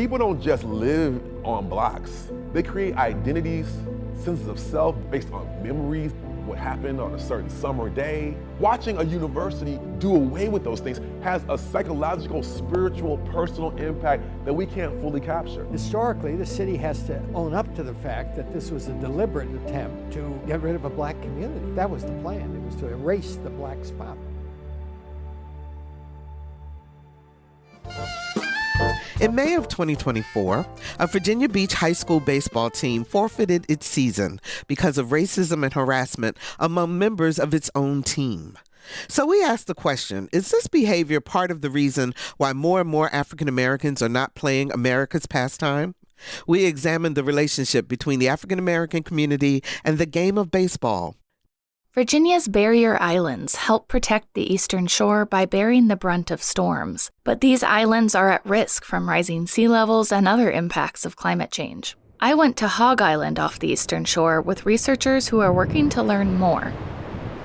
People don't just live on blocks. They create identities, senses of self based on memories, what happened on a certain summer day. Watching a university do away with those things has a psychological, spiritual, personal impact that we can't fully capture. Historically, the city has to own up to the fact that this was a deliberate attempt to get rid of a black community. That was the plan. It was to erase the black spot. In May of 2024, a Virginia Beach high school baseball team forfeited its season because of racism and harassment among members of its own team. So we asked the question, is this behavior part of the reason why more and more African Americans are not playing America's pastime? We examined the relationship between the African American community and the game of baseball. Virginia's barrier islands help protect the eastern shore by bearing the brunt of storms, but these islands are at risk from rising sea levels and other impacts of climate change. I went to Hog Island off the eastern shore with researchers who are working to learn more.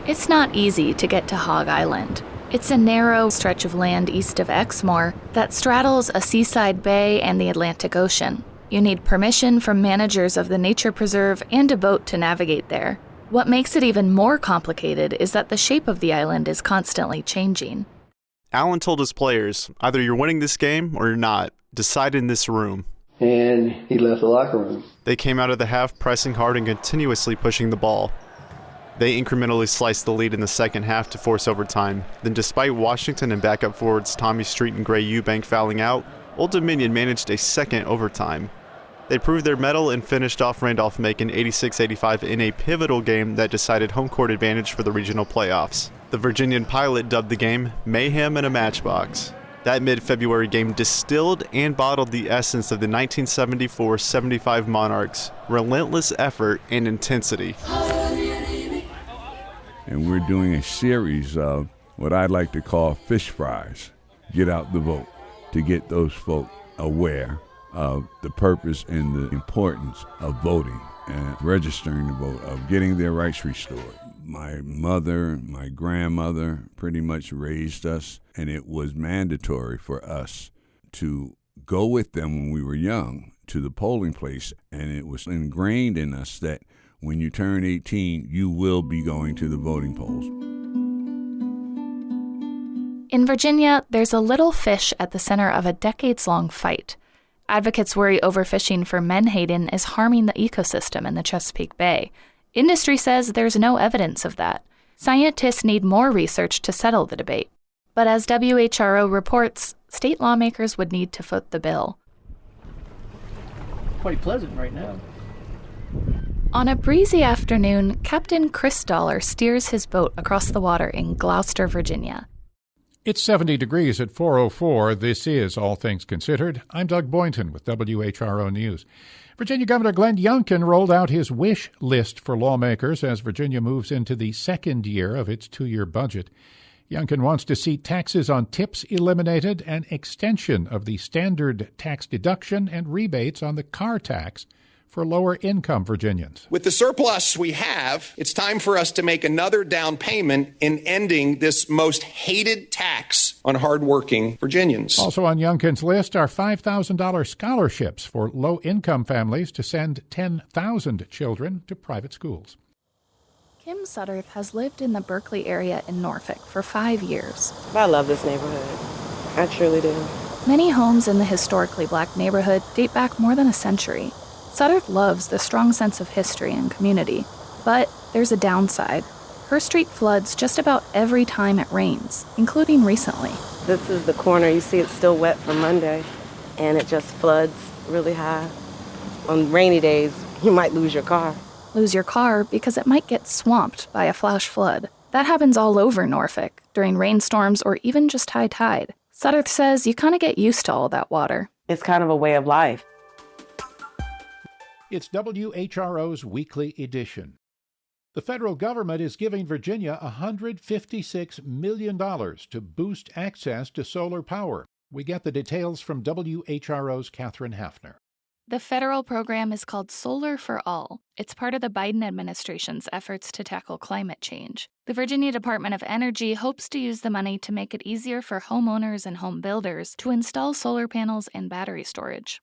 It's not easy to get to Hog Island. It's a narrow stretch of land east of Exmoor that straddles a seaside bay and the Atlantic Ocean. You need permission from managers of the nature preserve and a boat to navigate there. What makes it even more complicated is that the shape of the island is constantly changing. Allen told his players, either you're winning this game or you're not. Decide in this room. And he left the locker room. They came out of the half pressing hard and continuously pushing the ball. They incrementally sliced the lead in the second half to force overtime. Then despite Washington and backup forwards Tommy Street and Gray Eubank fouling out, Old Dominion managed a second overtime. They proved their mettle and finished off Randolph-Macon 86-85 in a pivotal game that decided home court advantage for the regional playoffs. The Virginian Pilot dubbed the game Mayhem in a Matchbox. That mid-February game distilled and bottled the essence of the 1974-75 Monarchs, relentless effort and intensity. And we're doing a series of what I'd like to call fish fries. Get out the vote, to get those folk aware of the purpose and the importance of voting and registering to vote, of getting their rights restored. My mother, my grandmother pretty much raised us, and it was mandatory for us to go with them when we were young to the polling place, and it was ingrained in us that when you turn 18, you will be going to the voting polls. In Virginia, there's a little fish at the center of a decades-long fight. Advocates worry overfishing for menhaden is harming the ecosystem in the Chesapeake Bay. Industry says there's no evidence of that. Scientists need more research to settle the debate. But as WHRO reports, state lawmakers would need to foot the bill. Quite pleasant right now. On a breezy afternoon, Captain Chris Dollar steers his boat across the water in Gloucester, Virginia. It's 70 degrees at 4:04. This is All Things Considered. I'm Doug Boynton with WHRO News. Virginia Governor Glenn Youngkin rolled out his wish list for lawmakers as Virginia moves into the second year of its two-year budget. Youngkin wants to see taxes on tips eliminated and extension of the standard tax deduction and rebates on the car tax for lower-income Virginians. With the surplus we have, it's time for us to make another down payment in ending this most hated tax on hardworking Virginians. Also on Youngkin's list are $5,000 scholarships for low-income families to send 10,000 children to private schools. Kim Sutterth has lived in the Berkeley area in Norfolk for 5 years. I love this neighborhood. I truly do. Many homes in the historically black neighborhood date back more than a century. Sutterth loves the strong sense of history and community, but there's a downside. Her street floods just about every time it rains, including recently. This is the corner. You see it's still wet from Monday, and it just floods really high. On rainy days, you might lose your car. Lose your car because it might get swamped by a flash flood. That happens all over Norfolk, during rainstorms or even just high tide. Sutterth says you kind of get used to all that water. It's kind of a way of life. It's WHRO's weekly edition. The federal government is giving Virginia $156 million to boost access to solar power. We get the details from WHRO's Catherine Hafner. The federal program is called Solar for All. It's part of the Biden administration's efforts to tackle climate change. The Virginia Department of Energy hopes to use the money to make it easier for homeowners and home builders to install solar panels and battery storage.